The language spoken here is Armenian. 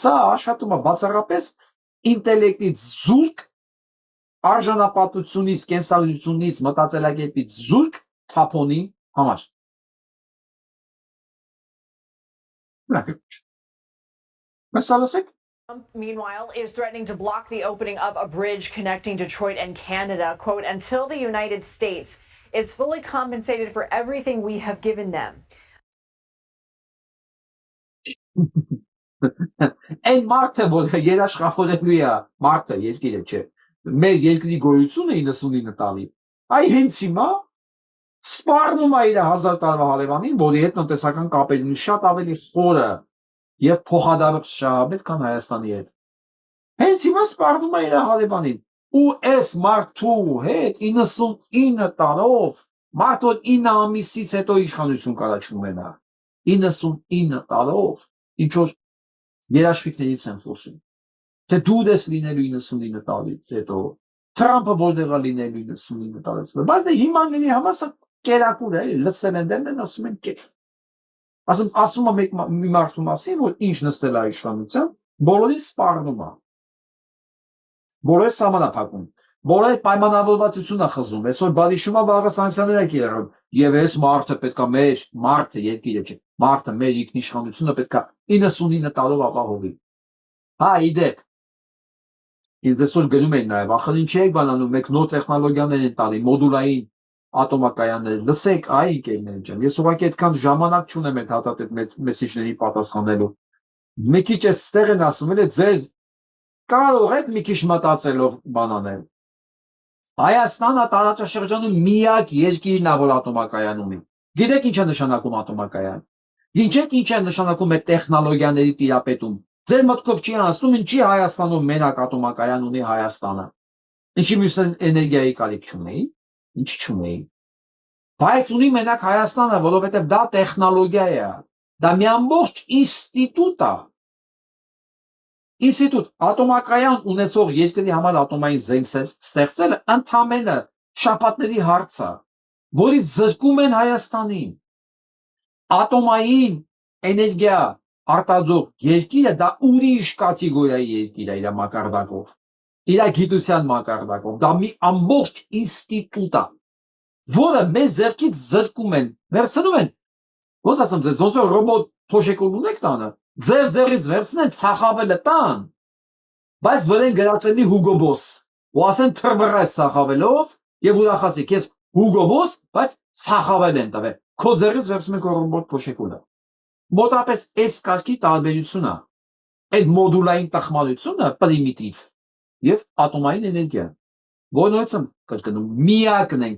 Սա աշխատում է բացառապես ինտելեկտից զուրկ, արժանապատվությունից, կենսագրությունից, մտածելակերպից զուրկ թափոնի համար։ Trump, meanwhile, is threatening to block the opening of a bridge connecting Detroit and Canada, quote, until the United States is fully compensated for everything we have given them. Այն մարդը, որ երաշխավորելու է մարդը երկիրը չէ, մեր երկրի գոյությունը 99 տարի, այ հենց հիմա սպառնում է իր 1000 տարվա հարևանին, որի հետ տնտեսական կապերն ու շատ ավելի խորը եւ փոխադարձ շահավետ քան Հայաստանի հետ։ Հենց հիմա սպառնում է իր հարևանին, ու այս մարդու հետ 99 տարով, մարդ որ 9 ամիսից հետո իշխանություն կարաչում է նա, 99 տարով, ինչ որ երաշխիքներից են խոսում, թե դու ես լինելու 99 տարից հետո, Թրամփը որտեղ է լինելու 99 տարից հետո, բայց հիմարների համար սա կերակուր է, լսել են դեռ են ասում են կեր։ Ասում է մի մարդու մասին, որ ինչ նստել է իշխանության, բոլորի սպառնում է, բոլորի սահմանափակում, բոլորի պայմանավորվածություն է խզում, այսօր բարիշում է վաղը սանկցիաներ է կիրառում, եւ այս մարդը պետքա մեր մարդը երկիրը չէ, մարդը մեր ինքնիշխանությունը պետքա 99 տարով ապահովի։ Հա, իդեպ։ Ինձ այսօր գնում են նաեւ, ախր ինչ եք բանանում, մեկ նոր տեխնոլոգիաներ են տալի, մոդուլային ատոմակայաններ, լսեք, այ ընկերներ ջան, ես ուղղակի այդքան ժամանակ չունեմ այդ հատատ մեսեջների պատասխանելու։ Մի քիչ այստեղ են ասում, էլ ձեր կարող եք մի քիչ մտածելով բանանել։ Հայաստանը տարածաշրջանում միակ երկիրն է, որ ատոմակայան ունի։ Գիտեք ինչ է նշանակում ատոմակայան։ Գիտեք ինչ է նշանակում այդ տեխնոլոգիաների տիրապետում։ Ձեր մտքով չի անցնում, ինչի Հայաստանում մենակ ատոմակայան ունի Հայաստանը։ Ինչի մյուս էներգիայի կարիք չունեի, ինչ չունեի։ Բայց ունի մենակ Հայաստանը, որովհետև դա տեխնոլոգիա է։ Դա մի ամբողջ ինստիտուտ է։ Ինստիտուտ ատոմակայան ունեցող երկրի համար ատոմային զենք ստեղծելը ընդամենը շաբաթների հարց է, որից զրկում են Հայաստանին։ Ատոմային էներգիա արտադրող երկիրը դա ուրիշ կատեգորիայի երկիր է իր մակարդակով, իր գիտության մակարդակով, դա մի ամբողջ ինստիտուտ է, որը մեզ ձեռքից զրկում են, վերցնում են, ոնց ասեմ ձեզ, ոնց որ ռոբոտ փոշեկոլ ունեք տանը, ձեր ձեռից վերցնեն ցախավելը տան, բայց վրեն գրածելի Hugo Boss, ու ասեն թրվռես ցախավելով եւ ուրախացի, քեզ Hugo Boss, բայց ցախավել են տվել, քո ձեռից վերցնում եք ռոբոտ փոշեկոլը։ Մոտապես այս կարգի տարբերությունը, այդ մոդուլային տխմարությունը պրիմիտիվ եւ ատոմային էներգիա, որն ոնց եմ կրկնում, միակն ենք